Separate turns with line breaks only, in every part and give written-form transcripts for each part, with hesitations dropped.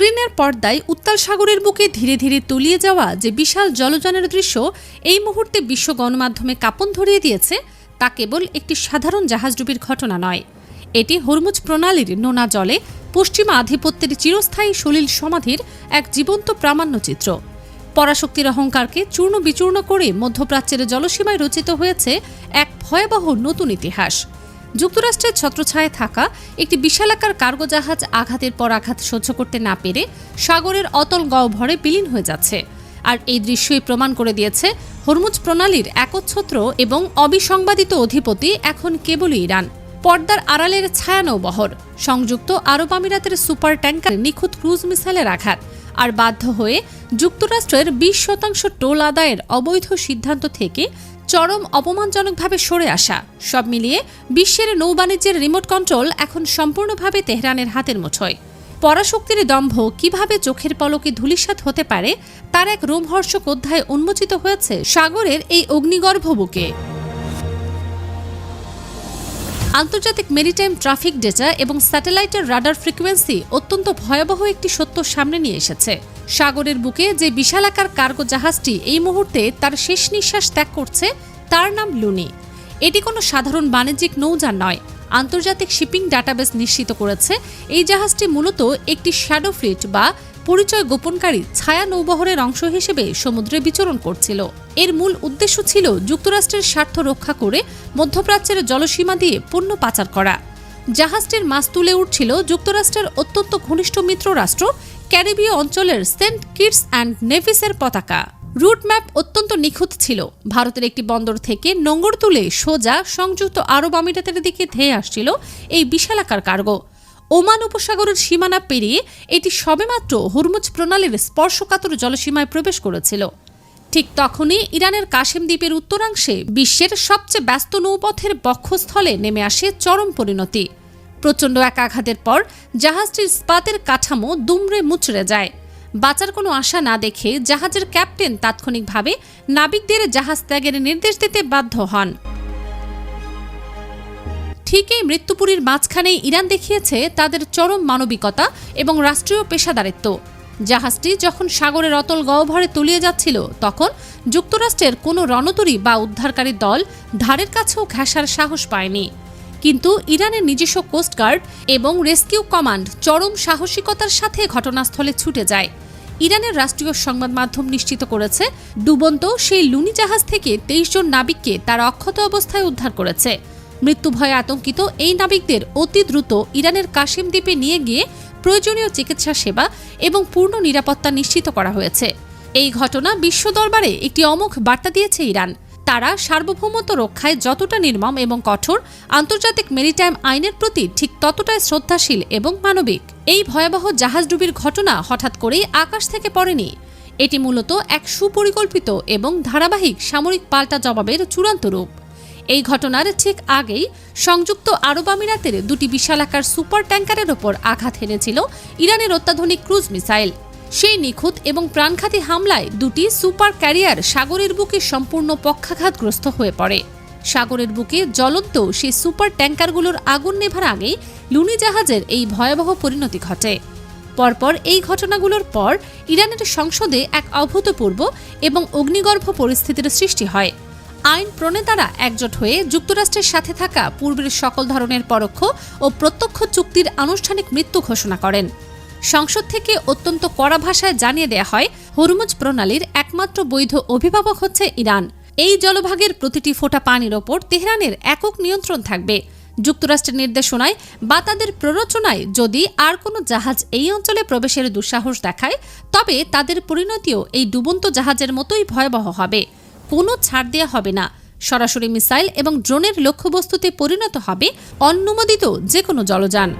স্ক্রিনের পর্দায় উত্তাল সাগরের বুকে ধীরে ধীরে তলিয়ে যাওয়া যে বিশাল জলযানের দৃশ্য এই মুহূর্তে বিশ্ব গণমাধ্যমে কাঁপন ধরিয়ে দিয়েছে তা কেবল একটি সাধারণ জাহাজডুবির ঘটনা নয়। এটি হরমুজ প্রণালীর নোনা জলে পশ্চিমা আধিপত্যের চিরস্থায়ী সলিল সমাধির এক জীবন্ত প্রামাণ্যচিত্র। পরাশক্তির অহংকারকে চূর্ণ বিচূর্ণ করে মধ্যপ্রাচ্যের জলসীমায় রচিত হয়েছে এক ভয়াবহ নতুন ইতিহাস। যুক্তরাষ্ট্রের ছত্রছায়ায় থাকা একটি বিশালাকার কার্গো জাহাজ আঘাতের পর আঘাত সহ্য করতে না পেরে সাগরের অতল গহ্বরে বিলীন হয়ে যাচ্ছে। আর এই দৃশ্যই প্রমাণ করে দিয়েছে হরমুজ প্রণালীর একচ্ছত্র এবং অবিসংবাদিত অধিপতি এখন কেবলই ইরান। পর্দার আড়ালের ছায়া নৌবহর, সংযুক্ত আরব আমিরাতের সুপার ট্যাঙ্কার নিখুঁত ক্রুজ মিসাইলের আঘাত, আর বাধ্য হয়ে যুক্তরাষ্ট্রের 20% টোল আদায়ের অবৈধ সিদ্ধান্ত থেকে চরম অপমানজনকভাবে সরে আসা, সব মিলিয়ে বিশ্বের নৌবাণিজ্যের রিমোট কন্ট্রোল এখন সম্পূর্ণভাবে তেহরানের হাতের মুঠোয়। পরাশক্তির দম্ভ কিভাবে চোখের পলকে ধূলিসাৎ হতে পারে তার এক রোমহর্ষক অধ্যায় উন্মোচিত হয়েছে সাগরের এই অগ্নিগর্ভ বুকে। আন্তর্জাতিক মেরিটাইম ট্রাফিক ডেটা এবং স্যাটেলাইটের রাডার ফ্রিকোয়েন্সি অত্যন্ত ভয়াবহ একটি সত্য সামনে নিয়ে এসেছে। সাগরের বুকে যে বিশালাকার কার্গো জাহাজটি এই মুহূর্তে তার শেষ নিঃশ্বাস ত্যাগ করছে তার নাম লুনি। এটি কোনো সাধারণ বাণিজ্যিক নৌযান নয়। আন্তর্জাতিক শিপিং ডাটাবেস নিশ্চিত করেছে এই জাহাজটি মূলত একটি শ্যাডো ফ্লিট বা পরিচয় গোপনকারী ছায়া নৌবহরের অংশ হিসেবে সমুদ্রে বিচরণ করছিল। এর মূল উদ্দেশ্য ছিল যুক্তরাষ্ট্রের স্বার্থ রক্ষা করে মধ্যপ্রাচ্যের জলসীমা দিয়ে পণ্য পাচার করা। জাহাজটির মাছ তুলে উঠছিল যুক্তরাষ্ট্রের অত্যন্ত ঘনিষ্ঠ মিত্র রাষ্ট্র ক্যারিবীয় অঞ্চলের সেন্ট কিটস অ্যান্ড নেভিসের পতাকা। রুট ম্যাপ অত্যন্ত নিখুঁত ছিল। ভারতের একটি বন্দর থেকে নোঙর তুলে সোজা সংযুক্ত আরব আমিরাতের দিকে ধেয়ে আসছিল এই বিশালাকার কার্গো। ওমান উপসাগরের সীমানা পেরিয়ে এটি সবেমাত্র হরমুজ প্রণালীর স্পর্শকাতর জলসীমায় প্রবেশ করেছিল। ঠিক তখনই ইরানের কাশেম দ্বীপের উত্তরাংশে বিশ্বের সবচেয়ে ব্যস্ত নৌপথের বক্ষস্থলে নেমে আসে চরম পরিণতি। প্রচণ্ড এক আঘাতের পর জাহাজটির ইস্পাতের কাঠামো দুমড়ে মুচড়ে যায়। বাঁচার কোনো আশা না দেখে জাহাজের ক্যাপ্টেন তাৎক্ষণিকভাবে নাবিকদের জাহাজ ত্যাগের নির্দেশ দিতে বাধ্য হন। ঠিক এই মৃত্যুপুরীর মাঝখানেই ইরান দেখিয়েছে তাদের চরম মানবিকতা এবং রাষ্ট্রীয় পেশাদারিত্ব। জাহাজটি যখন সাগরের অতল গহ্বরে তলিয়ে যাচ্ছিল তখন যুক্তরাষ্ট্রের কোনো রণতরী বা উদ্ধারকারী দল ধারের কাছেও ঘেঁষার সাহস পায়নি। কিন্তু ইরানের নিজস্ব কোস্টগার্ড এবং রেস্কিউ কমান্ড চরম সাহসিকতার সাথে ঘটনাস্থলে ছুটে যায়। ইরানের রাষ্ট্রীয় সংবাদ মাধ্যম নিশ্চিত করেছে ডুবন্ত সেই লুনি জাহাজ থেকে 23 জন নাবিককে তারা অক্ষত অবস্থায় উদ্ধার করেছে। মৃত্যু ভয়ে আতঙ্কিত এই নাবিকদের অতি দ্রুত ইরানের কাশেম দ্বীপে নিয়ে গিয়ে প্রয়োজনীয় চিকিৎসা সেবা এবং পূর্ণ নিরাপত্তা নিশ্চিত করা হয়েছে। এই ঘটনা বিশ্ব দরবারে একটি অমোঘ বার্তা দিয়েছে ইরান। তারা সার্বভৌমত্ব রক্ষায় যতটা নির্মম এবং কঠোর, আন্তর্জাতিক মেরিটাইম আইনের প্রতি ঠিক ততটাই শ্রদ্ধাশীল এবং মানবিক। এই ভয়াবহ জাহাজডুবির ঘটনা হঠাৎ করেই আকাশ থেকে পড়েনি। এটি মূলত এক সুপরিকল্পিত এবং ধারাবাহিক সামরিক পাল্টা জবাবের চূড়ান্ত রূপ। এই ঘটনার ঠিক আগেই সংযুক্ত আরব আমিরাতের দুটি বিশালাকার সুপার ট্যাঙ্কারের ওপর আঘাত হেনেছিল ইরানের অত্যাধুনিক ক্রুজ মিসাইল। সেই নিখুঁত এবং প্রাণঘাতী হামলায় দুটি সুপার ক্যারিয়ার সাগরের বুকে সম্পূর্ণ পক্ষাঘাতগ্রস্ত হয়ে পড়ে। সাগরের বুকে জ্বলন্ত সেই সুপার ট্যাঙ্কারগুলোর আগুন নেভার আগেই লুনি জাহাজের এই ভয়াবহ পরিণতি ঘটে। পরপর এই ঘটনাগুলোর পর ইরানের সংসদে এক অভূতপূর্ব এবং অগ্নিগর্ভ পরিস্থিতির সৃষ্টি হয়। আইন প্রণেতারা একজোট হয়ে যুক্তরাষ্ট্রের সাথে থাকা পূর্বের সকল ধরনের পরোক্ষ ও প্রত্যক্ষ চুক্তির আনুষ্ঠানিক মৃত্যু ঘোষণা করেন। সংসদ থেকে অত্যন্ত কড়া ভাষায় জানিয়ে দেয়া হয় হরমুজ প্রণালীর একমাত্র বৈধ অভিভাবক হচ্ছে ইরান। এই জলভাগের প্রতিটি ফোঁটা পানির ওপর তেহরানের একক নিয়ন্ত্রণ থাকবে। যুক্তরাষ্ট্রের নির্দেশনায় বা তাদের প্ররোচনায় যদি আর কোনো জাহাজ এই অঞ্চলে প্রবেশের দুঃসাহস দেখায় তবে তাদের পরিণতিও এই ডুবন্ত জাহাজের মতোই ভয়াবহ হবে। কোনো ছাড় দেয়া হবে না। সরাসরি মিসাইল এবং ড্রোনের লক্ষ্যবস্তুতে পরিণত হবে অনুমোদিত যে কোনো জলযান।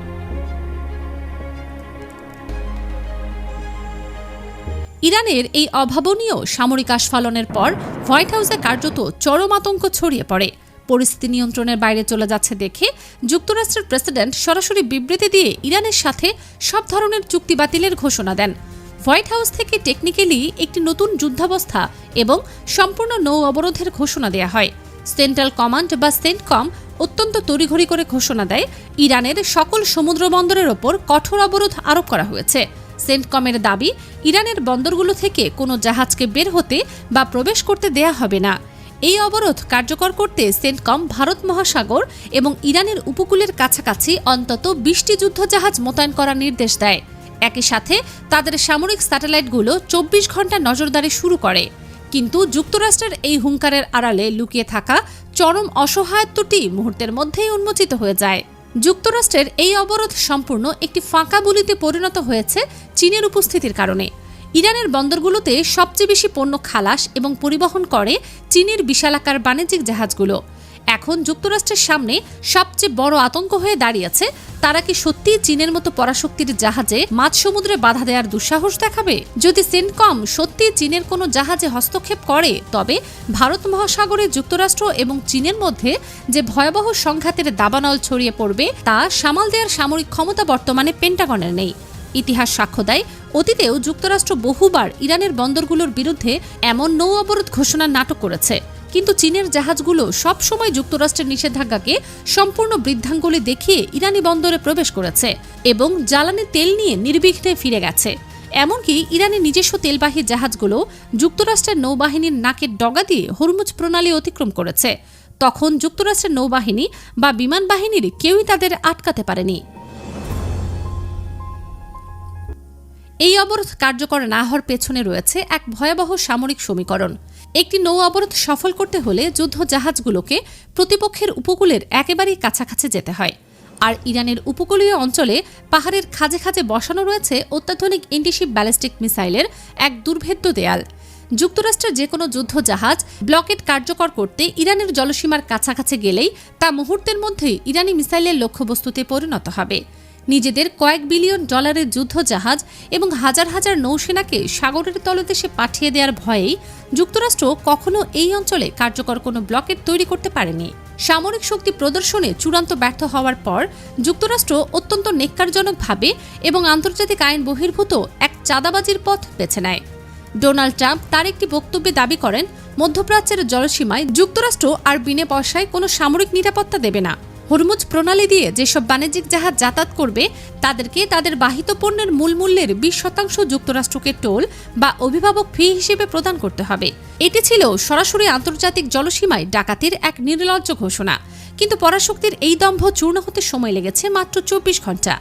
ইরানের এই অভাবনীয় সামরিক আস্ফালনের পর হোয়াইট হাউসে কার্যত চরম আতঙ্ক ছড়িয়ে পড়ে। পরিস্থিতি নিয়ন্ত্রণের বাইরে চলে যাচ্ছে দেখে যুক্তরাষ্ট্রের প্রেসিডেন্ট সরাসরি বিবৃতি দিয়ে ইরানের সাথে সব ধরনের চুক্তি বাতিলের ঘোষণা দেন। হোয়াইট হাউস থেকে টেকনিক্যালি একটি নতুন যুদ্ধাবস্থা এবং সম্পূর্ণ নৌ অবরোধের ঘোষণা দেয়া হয়। সেন্ট্রাল কমান্ড বা সেন্টকম অত্যন্ত তড়িঘড়ি করে ঘোষণা দেয় ইরানের সকল সমুদ্র বন্দরের ওপর কঠোর অবরোধ আরোপ করা হয়েছে। সেন্টকমের দাবি, ইরানের বন্দরগুলো থেকে কোনো জাহাজকে বের হতে বা প্রবেশ করতে দেয়া হবে না। এই অবরোধ কার্যকর করতে সেন্টকম ভারত মহাসাগর এবং ইরানের উপকূলের কাছাকাছি অন্তত 20টি যুদ্ধজাহাজ মোতায়েন করার নির্দেশ দেয়। একই সাথে তাদের সামরিক স্যাটেলাইটগুলো 24 ঘন্টা নজরদারি শুরু করে। কিন্তু যুক্তরাষ্ট্রের এই হুঙ্কারের আড়ালে লুকিয়ে থাকা চরম অসহায়ত্বটি মুহূর্তের মধ্যেই উন্মোচিত হয়ে যায়। যুক্তরাষ্ট্রের এই অবরোধ সম্পূর্ণ একটি ফাঁকা বুলিতে পরিণত হয়েছে চীনের উপস্থিতির কারণে। ইরানের বন্দরগুলোতে সবচেয়ে বেশি পণ্য খালাস এবং পরিবহন করে চীনের বিশালাকার বাণিজ্যিক জাহাজগুলো। এখন যুক্তরাষ্ট্রের সামনে সবচেয়ে বড় আতঙ্ক হয়ে দাঁড়িয়েছে, তারা কি সত্যিই চীনের মতো পরাশক্তির জাহাজে মাঝ সমুদ্রে বাধা দেওয়ার দুঃসাহস দেখাবে? যদি সেন্টকম সত্যিই চীনের কোনো জাহাজে হস্তক্ষেপ করে, তবে ভারত মহাসাগরে যুক্তরাষ্ট্র এবং চীনের মধ্যে যে ভয়াবহ সংঘাতের দাবানল ছড়িয়ে পড়বে তা সামাল দেওয়ার সামরিক ক্ষমতা বর্তমানে পেন্টাগনের নেই। ইতিহাস সাক্ষ্য দেয়, অতীতেও যুক্তরাষ্ট্র বহুবার ইরানের বন্দরগুলোর বিরুদ্ধে এমন নৌ অবরোধ ঘোষণার নাটক করেছে, কিন্তু চীনের জাহাজগুলো সবসময় যুক্তরাষ্ট্রের নিষেধাজ্ঞাকে সম্পূর্ণ বৃদ্ধাঙ্গুলি দেখিয়ে ইরানি বন্দরে প্রবেশ করেছে এবং জ্বালানি তেল নিয়ে নির্বিঘ্নে ফিরে গেছে। এমনকি ইরানি নিজস্ব তেলবাহী জাহাজগুলো যুক্তরাষ্ট্রের নৌবাহিনীর নাকের ডগা দিয়ে হরমুজ প্রণালী অতিক্রম করেছে। তখন যুক্তরাষ্ট্রের নৌবাহিনী বা বিমান বাহিনীর কেউই তাদের আটকাতে পারেনি। এই অবরোধ কার্যকর না হওয়ার পেছনে রয়েছে এক ভয়াবহ সামরিক সমীকরণ। একটি নৌ অবরোধ সফল করতে হলে যুদ্ধ জাহাজগুলোকে প্রতিপক্ষের উপকূলের একেবারেই কাছাকাছি যেতে হয়, আর ইরানের উপকূলীয় অঞ্চলে পাহাড়ের খাঁজে খাঁজে বসানো রয়েছে অত্যাধুনিক এন্টিশিপ ব্যালিস্টিক মিসাইলের এক দুর্ভেদ্য দেয়াল। যুক্তরাষ্ট্রের যে কোনো যুদ্ধ জাহাজ ব্লকেড কার্যকর করতে ইরানের জলসীমার কাছাকাছি গেলেই তা মুহূর্তের মধ্যেই ইরানি মিসাইলের লক্ষ্যবস্তুতে পরিণত হবে। নিজেদের কয়েক বিলিয়ন ডলারের যুদ্ধ জাহাজ এবং হাজার হাজার নৌসেনাকে সাগরের তলদেশে পাঠিয়ে দেওয়ার ভয়েই যুক্তরাষ্ট্র কখনো এই অঞ্চলে কার্যকর কোনো ব্লকেট তৈরি করতে পারেনি। সামরিক শক্তি প্রদর্শনে চূড়ান্ত ব্যর্থ হওয়ার পর যুক্তরাষ্ট্র অত্যন্ত নেক্কারজনকভাবে এবং আন্তর্জাতিক আইন বহির্ভূত এক চাঁদাবাজির পথ বেছে নেয়। ডোনাল্ড ট্রাম্প তার একটি বক্তব্যে দাবি করেন, মধ্যপ্রাচ্যের জলসীমায় যুক্তরাষ্ট্র আর বিনা পয়সায় কোনো সামরিক নিরাপত্তা দেবে না। হরমুজ প্রণালী দিয়ে যেসব বাণিজ্যিক জাহাজ যাতায়াত করবে তাদেরকে তাদের বাহিত পণ্যের মূল মূল্যের 20% যুক্তরাষ্ট্রকে টোল বা অভিভাবক ফি হিসেবে প্রদান করতে হবে। এটি ছিল সরাসরি আন্তর্জাতিক জলসীমায় ডাকাতির এক নির্লজ্জ ঘোষণা, কিন্তু পরাশক্তির এই দম্ভ চূর্ণ হতে সময় লেগেছে মাত্র 24 ঘন্টা।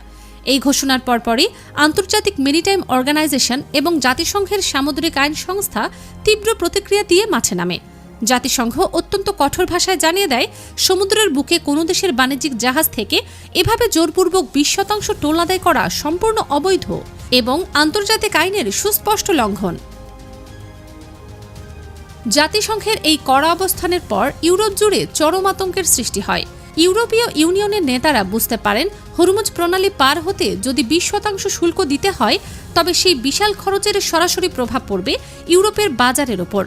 এই ঘোষণার পরপরই আন্তর্জাতিক মেরিটাইম অর্গানাইজেশন এবং জাতিসংঘের সামুদ্রিক আইন সংস্থা তীব্র প্রতিক্রিয়া দিয়ে মাঠে নামে। জাতিসংঘ অত্যন্ত কঠোর ভাষায় জানিয়ে দেয়, সমুদ্রের বুকে কোনো দেশের বাণিজ্যিক জাহাজ থেকে এভাবে জোরপূর্বক 20% টোল আদায় করা সম্পূর্ণ অবৈধ এবং আন্তর্জাতিক আইনের সুস্পষ্ট লঙ্ঘন। জাতিসংঘের এই কড়া অবস্থানের পর ইউরোপ জুড়ে চরম আতঙ্কের সৃষ্টি হয়। ইউরোপীয় ইউনিয়নের নেতারা বুঝতে পারেন, হরমুজ প্রণালী পার হতে যদি 20% শুল্ক দিতে হয়, তবে সেই বিশাল খরচের সরাসরি প্রভাব পড়বে ইউরোপের বাজারের ওপর।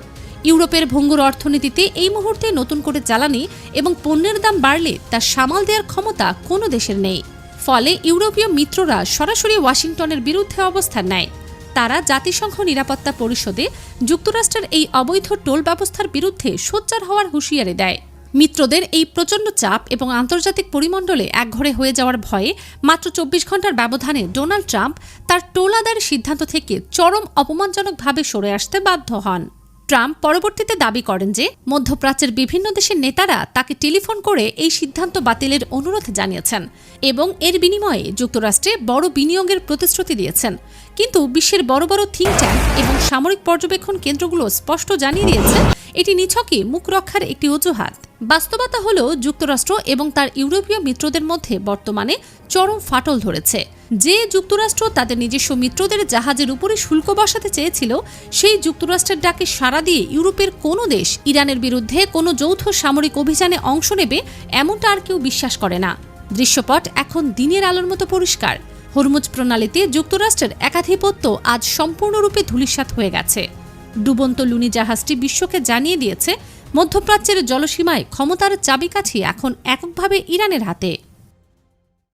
ইউরোপের ভঙ্গুর অর্থনীতিতে এই মুহূর্তে নতুন করে জ্বালানি এবং পণ্যের দাম বাড়লে তা সামাল দেওয়ার ক্ষমতা কোনো দেশের নেই। ফলে ইউরোপীয় মিত্ররা সরাসরি ওয়াশিংটনের বিরুদ্ধে অবস্থান নেয়। তারা জাতিসংঘ নিরাপত্তা পরিষদে যুক্তরাষ্ট্রের এই অবৈধ টোল ব্যবস্থার বিরুদ্ধে সোচ্চার হওয়ার হুঁশিয়ারি দেয়। মিত্রদের এই প্রচণ্ড চাপ এবং আন্তর্জাতিক পরিমণ্ডলে একঘরে হয়ে যাওয়ার ভয়ে মাত্র 24 ঘন্টার ব্যবধানে ডোনাল্ড ট্রাম্প তার টোল আদায়ের সিদ্ধান্ত থেকে চরম অপমানজনকভাবে সরে আসতে বাধ্য হন। ট্রাম্প পরবর্তীতে দাবি করেন যে মধ্যপ্রাচ্যের বিভিন্ন দেশের নেতারা তাকে টেলিফোন করে এই সিদ্ধান্ত বাতিলের অনুরোধ জানিয়েছেন এবং এর বিনিময়ে যুক্তরাষ্ট্রে বড় বিনিয়োগের প্রতিশ্রুতি দিয়েছেন। কিন্তু বিশ্বের বড় বড় থিঙ্ক ট্যাঙ্ক এবং সামরিক পর্যবেক্ষণ কেন্দ্রগুলো স্পষ্ট জানিয়ে দিয়েছে এটি নিছকই মুখ রক্ষার একটি অজুহাত। বাস্তবতা হল, যুক্তরাষ্ট্র এবং তার ইউরোপীয় মিত্রদের মধ্যে বর্তমানে চরম ফাটল ধরেছে। যে যুক্তরাষ্ট্র তাদের নিজস্ব মিত্রদের জাহাজের উপরে শুল্ক বসাতে চেয়েছিল, সেই যুক্তরাষ্ট্রের ডাকে সাড়া দিয়ে ইউরোপের কোনো দেশ ইরানের বিরুদ্ধে কোনো যৌথ সামরিক অভিযানে অংশ নেবে এমনটা আর কেউ বিশ্বাস করে না। দৃশ্যপট এখন দিনের আলোর মতো পরিষ্কার। হরমুজ প্রণালীতে যুক্তরাষ্ট্রের একাধিপত্য আজ সম্পূর্ণরূপে ধূলিসাৎ হয়ে গেছে। ডুবন্ত লুনি জাহাজটি বিশ্বকে জানিয়ে দিয়েছে, মধ্যপ্রাচ্যের জলসীমায় ক্ষমতার চাবিকাঠি এখন এককভাবে ইরানের হাতে।